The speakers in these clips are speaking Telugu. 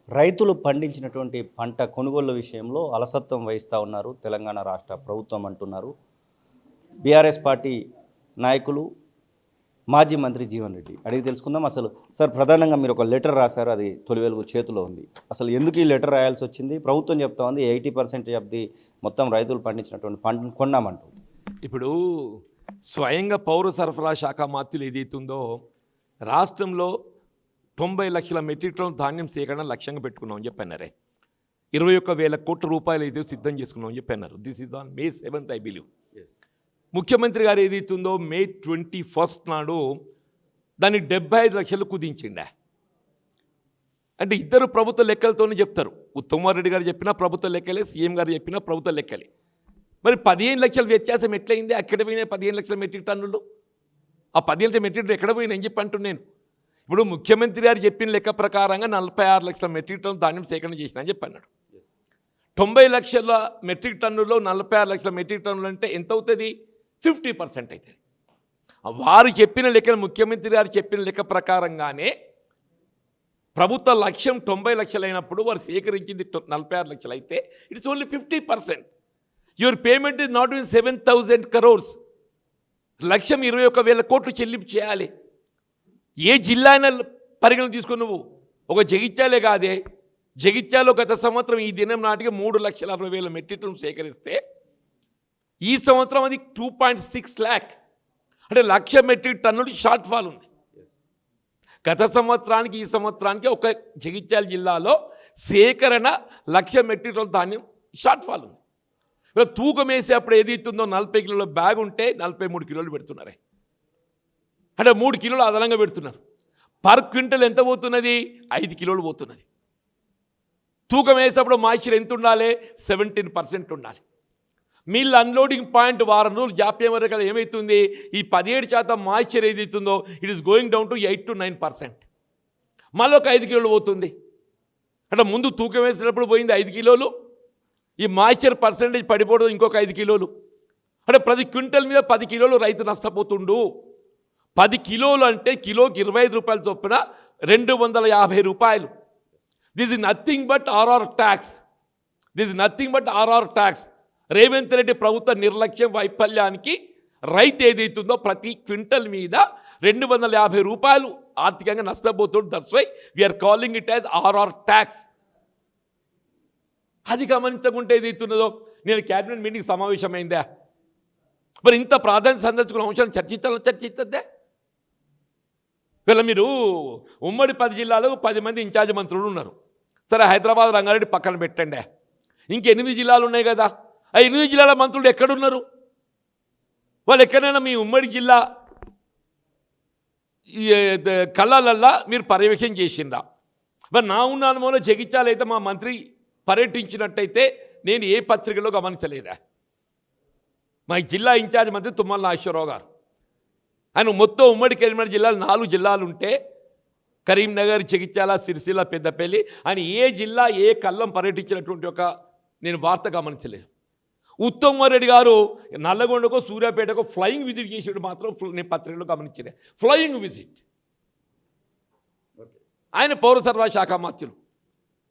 రైతులు పండించినటువంటి పంట కొనుగోలు విషయంలో అలసత్వం వహిస్తూ ఉన్నారు తెలంగాణ రాష్ట్ర ప్రభుత్వం అంటున్నారు బీఆర్ఎస్ పార్టీ నాయకులు. మాజీ మంత్రి జీవన్ రెడ్డి అడిగి తెలుసుకుందాం. అసలు సార్, ప్రధానంగా మీరు ఒక లెటర్ రాశారు, అది తొలి వెలుగు చేతిలో ఉంది. అసలు ఎందుకు ఈ లెటర్ రాయాల్సి వచ్చింది? ప్రభుత్వం చెప్తా ఉంది 80% ఆఫ్ ది మొత్తం రైతులు పండించినటువంటి పంటను కొన్నామంటుంది. ఇప్పుడు స్వయంగా పౌర సరఫరా శాఖ మాత్యులు ఏదైతుందో రాష్ట్రంలో 90 లక్షల మెట్రిక్ టన్ ధాన్యం సేకరణ లక్ష్యంగా పెట్టుకున్నామని చెప్పన్నారే. 21,000 కోట్ల రూపాయలు అయితే సిద్ధం చేసుకున్నామని చెప్పన్నారు. This is on May 7th I believe. ముఖ్యమంత్రి గారు ఏదైతుందో May 21st నాడు దాన్ని 75 లక్షలు కుదించిండా. అంటే ఇద్దరు ప్రభుత్వ లెక్కలతోనే చెప్తారు. ఉత్తమ్ రెడ్డి గారు చెప్పినా ప్రభుత్వ లెక్కలే, సీఎం గారు చెప్పినా ప్రభుత్వ లెక్కలే. మరి 15 లక్షల వ్యత్యాసం ఎట్లయింది? అక్కడ పోయినాయి 15 లక్షల మెట్రిక్ టన్నులు. ఆ 15 లక్షల మెట్రిక్ టన్ ఎక్కడ పోయినాయి అని చెప్పి అంటున్నాను. ఇప్పుడు ముఖ్యమంత్రి గారు చెప్పిన లెక్క ప్రకారంగా 46 లక్షల మెట్రిక్ టన్ను ధాన్యం సేకరణ చేసిన అని చెప్పి అన్నాడు. 90 లక్షల మెట్రిక్ టన్నులో 46 లక్షల మెట్రిక్ టన్నులు అంటే ఎంత అవుతుంది? 50% అవుతుంది. వారు చెప్పిన లెక్కలు, ముఖ్యమంత్రి గారు చెప్పిన లెక్క ప్రకారంగానే ప్రభుత్వ లక్ష్యం 90 లక్షలు అయినప్పుడు వారు సేకరించింది 46 లక్షలు అయితే it's only 50%. Your payment is not in 7,000 crores. లక్ష్యం 21,000 కోట్లు చెల్లింపు చేయాలి. ఏ జిల్లా అయినా పరిగణన తీసుకుని నువ్వు ఒక జగిత్యాలే కాదే, జగిత్యాలో గత సంవత్సరం ఈ దినం నాటికి 3,60,000 మెట్రిక్ టన్నులు సేకరిస్తే ఈ సంవత్సరం అది 2.6 lakh, అంటే 1,00,000 మెట్రిక్ టన్నులు షార్ట్ ఫాల్ ఉంది. గత సంవత్సరానికి ఈ సంవత్సరానికి ఒక జగిత్యాల జిల్లాలో సేకరణ 1,00,000 మెట్రిక్ టన్నుల ధాన్యం షార్ట్ ఫాల్ ఉంది. తూకం వేసేప్పుడు ఏదైతుందో 40 కిలోల బ్యాగ్ ఉంటే 43 కిలోలు పెడుతున్నారే, అంటే 3 కిలోలు అదనంగా పెడుతున్నారు. పర్ క్వింటల్ ఎంత పోతున్నది? 5 కిలోలు పోతున్నది. తూకం వేసేప్పుడు మాయిశ్చర్ ఎంత ఉండాలి? 17% ఉండాలి. మిల్ అన్లోడింగ్ పాయింట్ వారం రోజులు జాప్యం వరకు ఏమవుతుంది? ఈ 17% మాయిశ్చర్ ఏదైతుందో it is going down to 8 to 9%. మళ్ళీ ఒక 5 కిలోలు పోతుంది. అంటే ముందు తూకం వేసినప్పుడు పోయింది 5 కిలోలు, ఈ మాయిశ్చర్ పర్సెంటేజ్ పడిపోవడం ఇంకొక 5 కిలోలు. అంటే ప్రతి క్వింటల్ మీద 10 కిలోలు రైతు నష్టపోతుండు. 10 కిలోలు అంటే కిలోకి 25 రూపాయల చొప్పున 250 రూపాయలు. This is nothing but RR tax. This is nothing but RR tax. Revanth Reddy ప్రభుత్వ నిర్లక్ష్యం, వైఫల్యానికి రైతు ఏదైతుందో ప్రతి క్వింటల్ మీద 250 రూపాయలు ఆర్థికంగా నష్టపోతుంది. That's why we're calling it as RR tax. అది గమనించకుంటే ఏదైతున్నదో, నేను క్యాబినెట్ మీటింగ్ సమావేశమైందా, మరి ఇంత ప్రాధాన్యత సందర్శించుకున్న అంశాన్ని చర్చించద్దే. వీళ్ళ మీరు ఉమ్మడి 10 జిల్లాలో 10 మంది ఇన్ఛార్జ్ మంత్రులు ఉన్నారు. సరే, హైదరాబాద్, రంగారెడ్డి పక్కన పెట్టండి. ఇంక 8 జిల్లాలు ఉన్నాయి కదా. ఆ 8 జిల్లాల మంత్రులు ఎక్కడున్నారు? వాళ్ళు ఎక్కడైనా మీ ఉమ్మడి జిల్లా కళ్ళాలల్లా మీరు పర్యవేక్షణ చేసిండ్రా? మరి నా ఉన్న అనుభవంలో జగిత్యాల అయితే మా మంత్రి పర్యటించినట్టయితే నేను ఏ పత్రికలో గమనించలేదా? మా జిల్లా ఇన్ఛార్జ్ మంత్రి తుమ్మల నాగేశ్వరరావు గారు, ఆయన మొత్తం ఉమ్మడి కరీంనగర్ జిల్లాలు 4 జిల్లాలు ఉంటే కరీంనగర్, జగిత్యాల, సిరిసిల్ల, పెద్దపల్లి, ఆయన ఏ జిల్లా ఏ కళ్ళం పర్యటించినటువంటి ఒక నేను వార్త గమనించలేదు. ఉత్తమ్ రెడ్డి గారు నల్లగొండకో సూర్యాపేటకో ఫ్లయింగ్ విజిట్ చేసేది మాత్రం నేను పత్రికలో గమనించిన ఫ్లయింగ్ విజిట్. ఆయన పౌర సరఫరా శాఖ మంత్రులు.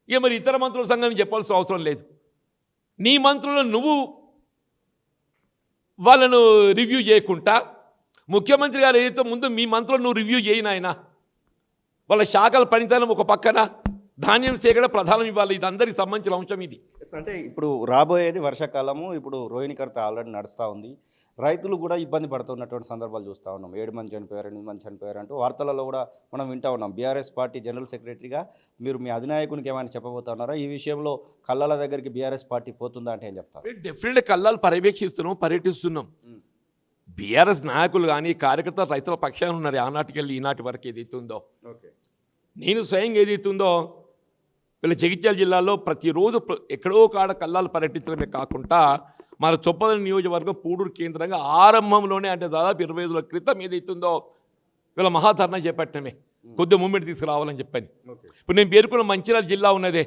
ఇక మరి ఇతర మంత్రుల సంఘాన్ని చెప్పాల్సిన అవసరం లేదు. నీ మంత్రులను నువ్వు వాళ్ళను రివ్యూ చేయకుండా ముఖ్యమంత్రి గారు ఏదైతే ముందు మీ మంత్రులను నువ్వు రివ్యూ చేయనాయన. వాళ్ళ శాఖల పనితనం ఒక పక్కన, ధాన్యం సేకరణ ప్రధానం ఇవ్వాలి. ఇది అందరికి సంబంధించిన అంశం. ఇది అంటే ఇప్పుడు రాబోయేది వర్షాకాలము. ఇప్పుడు రోహిణి కర్త ఆల్రెడీ నడుస్తూ ఉంది. రైతులు కూడా ఇబ్బంది పడుతున్నటువంటి సందర్భాలు చూస్తూ ఉన్నాం. 7 మంది చనిపోయారు, 8 మంది చనిపోయారు అంటూ వార్తలలో కూడా మనం వింటూ ఉన్నాం. బీఆర్ఎస్ పార్టీ జనరల్ సెక్రటరీగా మీరు మీ అధినాయకునికి ఏమైనా చెప్పబోతున్నారా? ఈ విషయంలో కళ్ళాల దగ్గరికి బీఆర్ఎస్ పార్టీ పోతుందా అంటే ఏం చెప్తారు? డెఫినెట్గా కళ్ళాలు పర్యటిస్తున్నాం. బీఆర్ఎస్ నాయకులు కానీ కార్యకర్తలు రైతుల పక్షాన ఉన్నారు. ఆనాటికి వెళ్ళి ఈనాటి వరకు ఏదైతుందో, నేను స్వయంగా ఏదైతుందో వీళ్ళ జగిత్యాల జిల్లాలో ప్రతిరోజు ఎక్కడో కాడ కళ్ళాలు పర్యటించడమే కాకుండా మన చొప్పద నియోజకవర్గం పూడూరు కేంద్రంగా ఆరంభంలోనే, అంటే దాదాపు 20 రోజుల క్రితం ఏదైతుందో వీళ్ళ మహాధర్నా చేపట్టడమే, కొద్దిగా మూమెంట్ తీసుకురావాలని చెప్పని. ఇప్పుడు నేను పేర్కొన్న మంచిర్యాల జిల్లా ఉన్నదే,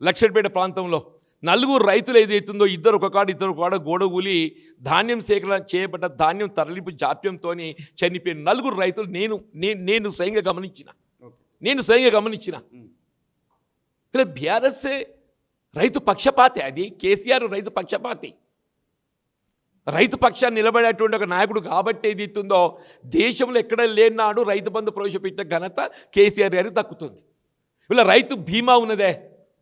లక్షపేట ప్రాంతంలో 4 రైతులు ఏదైతుందో ఇద్దరు ఒక కాడ గోడగూలి ధాన్యం సేకరణ చేయబడ్డ ధాన్యం తరలింపు జాప్యంతో చనిపోయిన 4 రైతులు నేను స్వయంగా గమనించిన. ఇలా బీఆర్ఎస్ రైతు పక్షపాతి, అది కేసీఆర్ రైతు పక్షపాతి. రైతు పక్షాన్ని నిలబడేటువంటి ఒక నాయకుడు కాబట్టి ఏది ఇస్తుందో దేశంలో ఎక్కడ లేనాడు రైతు బంధు ప్రవేశపెట్టిన ఘనత కేసీఆర్ గారికి దక్కుతుంది. ఇలా రైతు బీమా ఉన్నదే,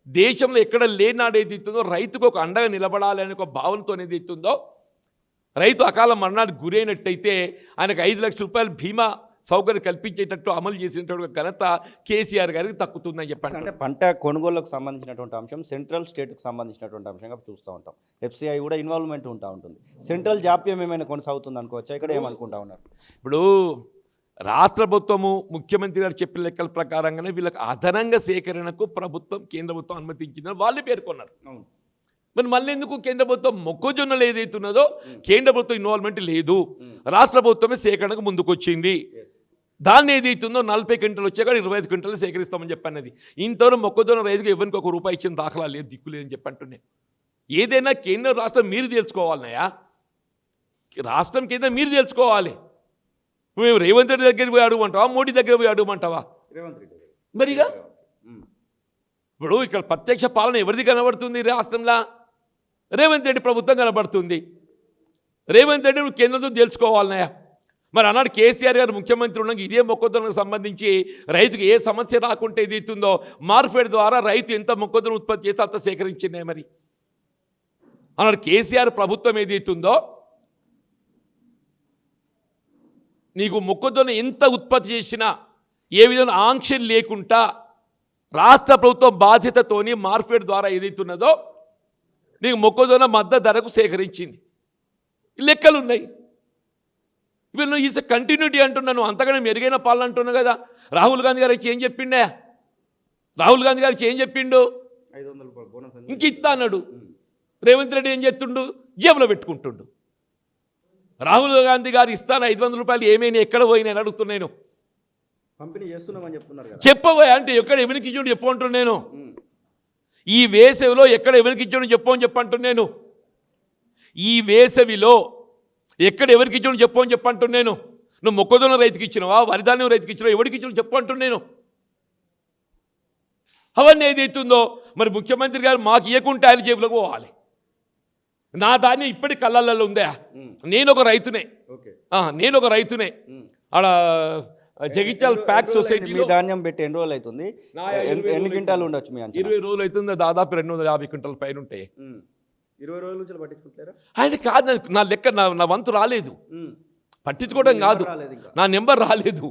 దేశంలో ఎక్కడ లేనాడు ఏది ఇస్తుందో రైతుకు ఒక అండగా నిలబడాలి అనే ఒక భావనతో ఏది ఇస్తుందో, రైతు అకాల మరణానికి గురైనట్టయితే ఆయనకు 5 లక్షల రూపాయలు బీమా సౌకర్యం కల్పించేటట్టు అమలు చేసినటువంటి ఘనత కేసీఆర్ గారికి దక్కుతుందని చెప్పండి. అంటే పంట కొనుగోలుకు సంబంధించినటువంటి అంశం సెంట్రల్ స్టేట్కి సంబంధించినటువంటి అంశంగా చూస్తూ ఉంటాం. ఎఫ్సిఐ కూడా ఇన్వాల్వ్మెంట్ ఉంటుంది. సెంట్రల్ జాప్యం ఏమైనా కొనసాగుతుంది అనుకోవచ్చా? ఇక్కడ ఏమనుకుంటా ఉన్నారు? ఇప్పుడు రాష్ట్ర ప్రభుత్వము ముఖ్యమంత్రి గారు చెప్పిన లెక్కల ప్రకారంగానే వీళ్ళకి అదనంగా సేకరణకు ప్రభుత్వం కేంద్ర ప్రభుత్వం అనుమతించిందని వాళ్ళే పేర్కొన్నారు. అవును. మరి మళ్ళీ ఎందుకు కేంద్ర ప్రభుత్వం మొక్కజొన్నలు ఏదైతున్నదో కేంద్ర ప్రభుత్వం ఇన్వాల్వ్మెంట్ లేదు, రాష్ట్ర ప్రభుత్వమే సేకరణకు ముందుకొచ్చింది. దాన్ని ఏదైతుందో 40 క్వింటలు వచ్చాక 25 క్వింటలు సేకరిస్తామని చెప్పన్నది. ఇంతవరకు మొక్కజొన్న రైతుకు ఎవరికి ₹1 ఇచ్చిన దాఖలా లేదు, దిక్కు లేదని చెప్పంటున్నాను. ఏదైనా కేంద్ర రాష్ట్రం మీరు తెలుసుకోవాలన్నాయా, రాష్ట్రం కేంద్రం మీరు తెలుసుకోవాలి. మేము రేవంత్ రెడ్డి దగ్గరికి పోయి అడుగుమంటావా, మోడీ దగ్గర పోయి అడుగుమంటావా? మరిగా ఇప్పుడు ఇక్కడ ప్రత్యక్ష పాలన ఎవరిది కనబడుతుంది రాష్ట్రంలో? రేవంత్ రెడ్డి ప్రభుత్వం కనబడుతుంది. రేవంత్ రెడ్డి కేంద్రంతో తెలుసుకోవాలన్నాయా? మరి అన్నాడు కేసీఆర్ గారు ముఖ్యమంత్రి ఉండగా ఇదే మొక్కజొన్నకు సంబంధించి రైతుకు ఏ సమస్య రాకుంటే ఇది ఇస్తుందో మార్ఫెడ్ ద్వారా రైతు ఎంత మొక్కజొన్న ఉత్పత్తి చేస్తే అంత సేకరించిందే. మరి అన్నాడు కేసీఆర్ ప్రభుత్వం ఏది ఇస్తుందో నీకు మొక్కజొన్న ఎంత ఉత్పత్తి చేసినా ఏ విధంగా ఆంక్షలు లేకుండా రాష్ట్ర ప్రభుత్వం బాధ్యతతోని మార్ఫెడ్ ద్వారా ఏదైతున్నదో నీకు మొక్కజొన్న మద్దతు ధరకు సేకరించింది. లెక్కలు ఉన్నాయి. వీళ్ళు ఈజ్ కంటిన్యూటీ అంటున్నాను, అంతగానే మెరుగైన పాలన అంటున్నావు కదా. రాహుల్ గాంధీ గారు ఏం చెప్పిండే? రాహుల్ గాంధీ గారు ఏం చెప్పిండు? 500 రూపాయలు బోనస్ ఇంక ఇస్తా అన్నాడు. రేవంత్ రెడ్డి ఏం చేస్తుండు? జేబులో పెట్టుకుంటుండు. రాహుల్ గాంధీ గారు ఇస్తాను 500 రూపాయలు ఏమైనా ఎక్కడ పోయినా అడుగుతున్నాను. పంపిణీ చేస్తున్నామని చెప్తున్నారు కదా. చెప్పబోయా అంటే ఎక్కడ ఎవరికి ఇచ్చాడు చెప్పు అంటున్నాను. ఈ వేసవిలో ఎక్కడ ఎవరికి ఇచ్చాడు చెప్పు అని చెప్పంటున్నాను. ఈ వేసవిలో ఎక్కడ ఎవరికి ఇచ్చాడు చెప్పు అని చెప్పంటున్నాను. నువ్వు మొక్కజొన్న రైతుకి ఇచ్చినవా, వరిధాన్యం రైతుకి ఇచ్చినావా, ఎవరికి ఇచ్చిన చెప్పు అంటున్నాను. అవన్నీ ఏదైతుందో మరి ముఖ్యమంత్రి గారు మాకు ఇవ్వకుంటే ఆయన జేబులోకి పోవాలి. నా ధాన్యం ఇప్పటి కళ్ళల్లో ఉందా? నేను ఒక రైతునే. నేను ఒక రైతునే. ఆడ జగిత్యాల ప్యాక్ సొసైటీ ధాన్యం పెట్టి ఎన్ని రోజులు అవుతుంది? ఎన్ని క్వింటాలు ఉండొచ్చు? 20 రోజులు అవుతుంది. దాదాపు 250 క్వింటాల పైన ఉంటాయి. 20 రోజుల నుంచి పట్టించుకుంటారా? ఆయన కాదు, నా లెక్క నా వంతు రాలేదు. పట్టించుకోవడం కాదు, నా నెంబర్ రాలేదు.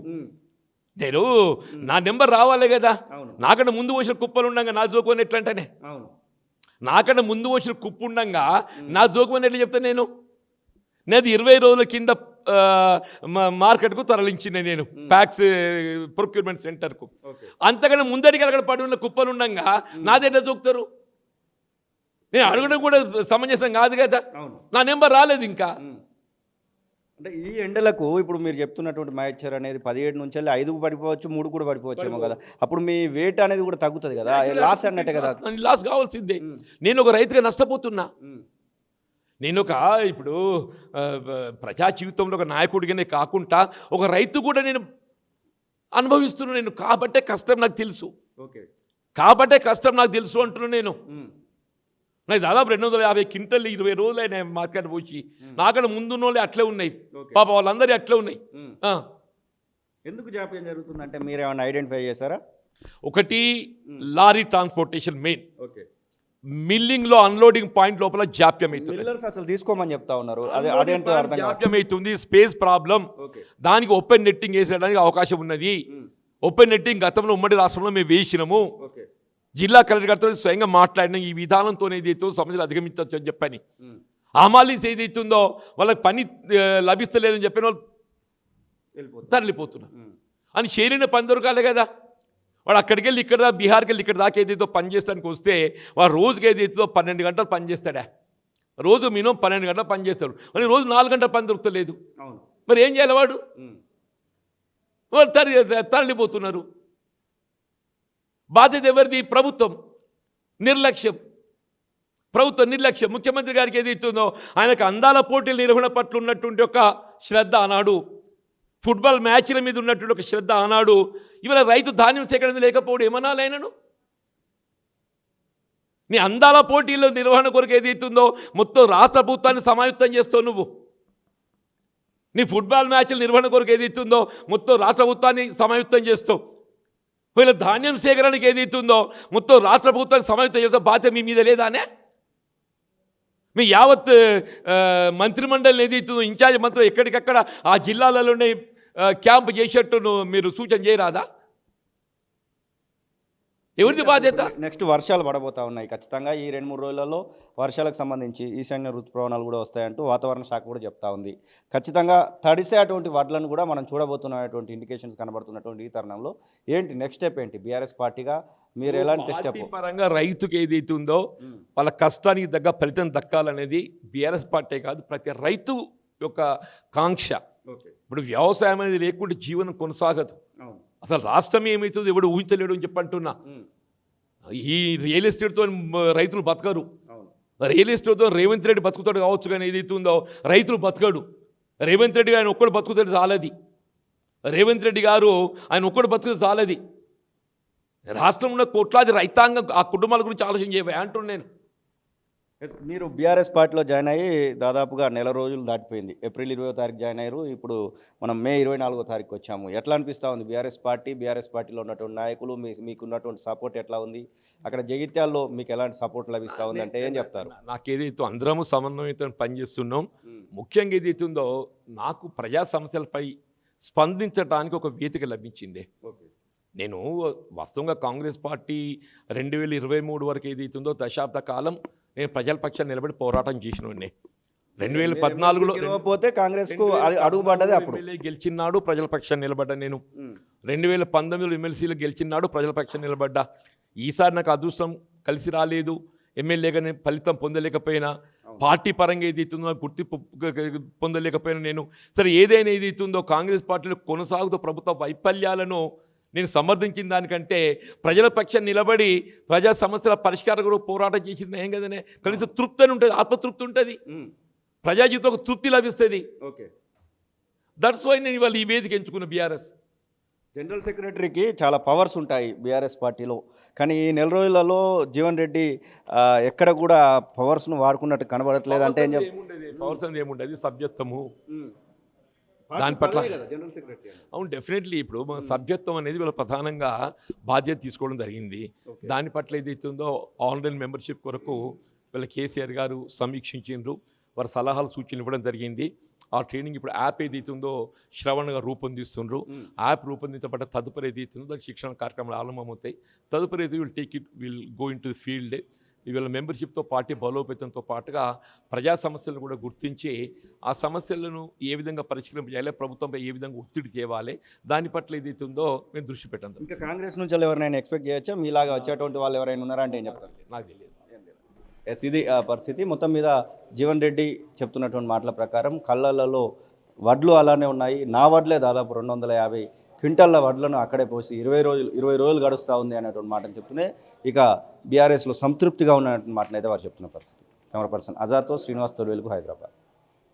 నేను నా నెంబర్ రావాలి కదా. నాకన్నా ముందు వచ్చిన కుప్పలు ఉండగా నా జోకుని ఎట్లా అంటేనే, నాకన్నా ముందు వచ్చిన కుప్పు ఉండగా నా జోకుని ఎట్లా చెప్తాను నేను? నేది 20 రోజుల కింద మార్కెట్కు తరలించింది నేను, ప్యాక్స్ ప్రొక్యూర్మెంట్ సెంటర్కు. అంతకన్నా ముందడికి అక్కడ పడి ఉన్న కుప్పలు ఉండగా నాదెట్లా చూపుతారు? నేను అడగడం కూడా సమంజసం కాదు కదా. నా నెంబర్ రాలేదు ఇంకా. అంటే ఈ ఎండలకు ఇప్పుడు మీరు చెప్తున్నటువంటి మ్యాచర్ అనేది 17 నుంచి 5కు పడిపోవచ్చు, 3 కూడా పడిపోవచ్చేమో కదా. అప్పుడు మీ వెయిట్ అనేది కూడా తగ్గుతుంది కదా, లాస్ అన్నట్టే కదా. లాస్ కావాల్సిందే. నేను ఒక రైతుగా నష్టపోతున్నా. నేను ఒక ఇప్పుడు ప్రజా జీవితంలో ఒక నాయకుడిగానే కాకుండా ఒక రైతు కూడా నేను అనుభవిస్తున్నాను. నేను కాబట్టే కష్టం నాకు తెలుసు. కాబట్టే కష్టం నాకు తెలుసు అంటున్నాను నేను. నాకు దాదాపు 250 క్వింటల్ 20 రోజులు అయినా మార్కెట్ పోయి. నాకన్నా ముందున్న వాళ్ళే అట్లే ఉన్నాయి. పాప వాళ్ళందరూ అట్లే ఉన్నాయి. ఎందుకు జాప్యం జరుగుతుందంటే మీరు ఏమైనా ఐడెంటిఫై చేశారా? ఒకటి లారీ ట్రాన్స్పోర్టేషన్ మెయిన్. మిల్లింగ్ లో అన్లోడింగ్ పాయింట్ లోపల జాప్యం అవుతుంది. అసలు తీసుకోమని చెప్తా ఉన్నారు. జాప్యం అవుతుంది. Space problem. దానికి ఓపెన్ నెట్టింగ్ వేసేయడానికి అవకాశం ఉన్నది. ఓపెన్ నెట్టింగ్ గతంలో ఉమ్మడి రాష్ట్రంలో మేము వేసినాము. జిల్లా కలెక్టర్ గారితో స్వయంగా మాట్లాడిన ఈ విధానంతో ఏదైతే సమస్యలు అధిగమించవచ్చు అని చెప్పని. అమాలీస్ ఏదైతుందో వాళ్ళకి పని లభిస్తలేదని చెప్పిన వాళ్ళు తరలిపోతున్నారు. అని చేరిన పని దొరకాలి కదా. వాడు అక్కడికి వెళ్ళి ఇక్కడ బీహార్కి వెళ్ళి ఇక్కడ దాకా ఏదైతే పని చేస్తానికి వస్తే వాడు రోజుకి ఏదైతుందో 12 గంటలు పని చేస్తాడా? రోజు మినిమం 12 గంటలు పని చేస్తాడు. మరి రోజు 4 గంటల పని దొరుకుతలేదు. మరి ఏం చేయాలి? వాడు తరలిపోతున్నారు. బాధ్యత ఎవరిది? ప్రభుత్వం నిర్లక్ష్యం. ముఖ్యమంత్రి గారికి ఏదైతుందో ఆయనకు అందాల పోటీల నిర్వహణ పట్ల ఉన్నటువంటి ఒక శ్రద్ధ ఆనాడు, ఫుట్బాల్ మ్యాచ్ల మీద ఉన్నటువంటి ఒక శ్రద్ధ ఆనాడు, ఇవాళ రైతు ధాన్యం సేకరణ లేకపోవడం ఏమనాలి ఆయనను? నీ అందాల పోటీల్లో నిర్వహణ కొరకు ఏదైతుందో మొత్తం రాష్ట్ర ప్రభుత్వాన్ని సమాయుక్తం చేస్తావు నువ్వు. నీ ఫుట్బాల్ మ్యాచ్ల నిర్వహణ కొరకు ఏదైతుందో మొత్తం రాష్ట్ర ప్రభుత్వాన్ని సమాయుక్తం చేస్తావు. వీళ్ళ ధాన్యం సేకరణకి ఏదైతుందో మొత్తం రాష్ట్ర ప్రభుత్వాన్ని సమాయుక్తం చేస్తావు. బాధ్యత మీ మీద లేదానే? మీ యావత్ మంత్రిమండలిని ఏదైతుందో ఇన్ఛార్జ్ మంత్రులు ఎక్కడికక్కడ ఆ జిల్లాలలోనే క్యాంప్ చేసేట్టు మీరు సూచన చేయరాదా? ఎవరిది బాధ్యత? నెక్స్ట్ వర్షాలు పడబోతా ఉన్నాయి ఖచ్చితంగా. ఈ 2-3 రోజులలో వర్షాలకు సంబంధించి ఈశాన్య ఋతుపవనాలు కూడా వస్తాయంటూ వాతావరణ శాఖ కూడా చెప్తా ఉంది. ఖచ్చితంగా తడిసే అటువంటి వడ్లను కూడా మనం చూడబోతున్నటువంటి ఇండికేషన్స్ కనబడుతున్నటువంటి ఈ తరుణంలో ఏంటి నెక్స్ట్ స్టెప్ ఏంటి బీఆర్ఎస్ పార్టీగా మీరు ఎలాంటి స్టెప్? పరంగా రైతుకి ఏదైతే ఉందో వాళ్ళ కష్టానికి తగ్గ ఫలితం దక్కాలనేది బీఆర్ఎస్ పార్టీ కాదు, ప్రతి రైతు యొక్క కాంక్ష. ఇప్పుడు వ్యవసాయం అనేది లేకుంటే జీవనం కొనసాగదు. అసలు రాష్ట్రం ఏమవుతుందో ఎవడు ఊహించలేడు అని చెప్పంటున్నా. ఈ రియల్ ఎస్టేట్తో రైతులు బతకరు. రియల్ ఎస్టేట్తో రేవంత్ రెడ్డి బతుకుతాడు కావచ్చు, కానీ ఏదైతే ఉందో రైతులు బతకడు. రేవంత్ రెడ్డి ఆయన ఒక్కడు బతుకుతాడు చాలది. రేవంత్ రెడ్డి గారు ఆయన ఒక్కడు బతుకుతాడు చాలది. రాష్ట్రంలో కోట్లాది రైతాంగం ఆ కుటుంబాల గురించి ఆలోచన చేయవా అంటున్నాను నేను. మీరు బీఆర్ఎస్ పార్టీలో జాయిన్ అయ్యి దాదాపుగా నెల రోజులు దాటిపోయింది. ఏప్రిల్ 20వ తారీఖు జాయిన్ అయ్యారు. ఇప్పుడు మనం మే 24వ తారీఖు వచ్చాము. ఎట్లా అనిపిస్తూ ఉంది బీఆర్ఎస్ పార్టీలో ఉన్నటువంటి నాయకులు మీకు ఉన్నటువంటి సపోర్ట్ ఎట్లా ఉంది? అక్కడ జగిత్యాల్లో మీకు ఎలాంటి సపోర్ట్ లభిస్తూ ఉంది అంటే ఏం చెప్తారు? నాకేదైతే అందరము సమన్వయంతో పనిచేస్తున్నాం. ముఖ్యంగా ఏదైతే ఉందో నాకు ప్రజా సమస్యలపై స్పందించడానికి ఒక వేదిక లభించింది. నేను వాస్తవంగా కాంగ్రెస్ పార్టీ 2023 వరకు ఏదైతుందో దశాబ్ద కాలం నేను ప్రజల పక్షాన్ని నిలబడి పోరాటం చేసినోడిని. 2014లో పోతే కాంగ్రెస్ కు అడుగుపడ్డది. అప్పుడు గెలిచినాడు, ప్రజల పక్షాన్ని నిలబడ్డా. నేను 2019లో ఎమ్మెల్సీలో గెలిచినాడు, ప్రజల పక్షాన్ని నిలబడ్డా. ఈసారి నాకు అదృష్టం కలిసి రాలేదు. ఎమ్మెల్యేగా నేను ఫలితం పొందలేకపోయినా, పార్టీ పరంగా ఏదైతుందో గుర్తింపు పొందలేకపోయినా. నేను సరే ఏదైనా ఏదైతుందో కాంగ్రెస్ పార్టీలో కొనసాగుతూ ప్రభుత్వ వైఫల్యాలను నేను సమర్థించిన దానికంటే ప్రజల పక్షం నిలబడి ప్రజా సమస్యల పరిష్కారం కూడా పోరాటం చేసింది ఏం కదనే కనీసం తృప్తి అని ఉంటుంది, ఆత్మతృప్తి ఉంటుంది, ప్రజా జీవితంలో ఒక తృప్తి లభిస్తుంది. దట్స్ వై నేను ఇవాళ ఈ వేదిక ఎంచుకున్న. బీఆర్ఎస్ జనరల్ సెక్రటరీకి చాలా పవర్స్ ఉంటాయి బీఆర్ఎస్ పార్టీలో, కానీ ఈ నెల రోజులలో జీవన్ రెడ్డి ఎక్కడ కూడా పవర్స్ను వాడుకున్నట్టు కనబడట్లేదు. అంటే పవర్స్ అనేది ఏముండదు, సభ్యత్వము దాని పట్ల. అవును, డెఫినెట్లీ. ఇప్పుడు సభ్యత్వం అనేది వీళ్ళ ప్రధానంగా బాధ్యత తీసుకోవడం జరిగింది. దాని పట్ల ఏదైతుందో ఆన్లైన్ మెంబర్షిప్ కొరకు వీళ్ళ కేసీఆర్ గారు సమీక్షించారు, వారి సలహాలు సూచనలు ఇవ్వడం జరిగింది. ఆ ట్రైనింగ్ ఇప్పుడు యాప్ ఏదైతుందో శ్రవణగా రూపొందిస్తుండ్రు. యాప్ రూపొందించబడ్డ తదుపరి ఏదైతుందో దానికి శిక్షణ కార్యక్రమాలు ఆరంభమవుతాయి. తదుపరి అయితే will go in to the field. వీళ్ళ మెంబర్షిప్తో పార్టీ బలోపేతంతో పాటుగా ప్రజా సమస్యలను కూడా గుర్తించి ఆ సమస్యలను ఏ విధంగా పరిష్కరించాలి, ప్రభుత్వంపై ఏ విధంగా ఒత్తిడి తేవాలి, దాని పట్ల ఏదైతే ఉందో మేము దృష్టి పెట్టాం. ఇంకా కాంగ్రెస్ నుంచి ఎవరైనా ఎక్స్పెక్ట్ చేయొచ్చా? మీలాగా వచ్చేటువంటి వాళ్ళు ఎవరైనా ఉన్నారా అంటే ఏం చెప్తారు? నాకు తెలియదు. ఎస్, ఇది పరిస్థితి. మొత్తం మీద జీవన్ రెడ్డి చెప్తున్నటువంటి మాటల ప్రకారం కళ్ళలలో వడ్లు అలానే ఉన్నాయి. నా వడ్లే దాదాపు 250 క్వింటాళ్ళ వడ్లను అక్కడే పోసి 20 రోజులు గడుస్తూ ఉంది అనేటువంటి మాటను చెప్తూనే ఇక బీఆర్ఎస్లో సంతృప్తిగా ఉన్నటువంటి మాటను అయితే వారు చెప్తున్న పరిస్థితి. కెమెరా పర్సన్ అజార్తో శ్రీనివాస్ తొడివేలుకు, హైదరాబాద్.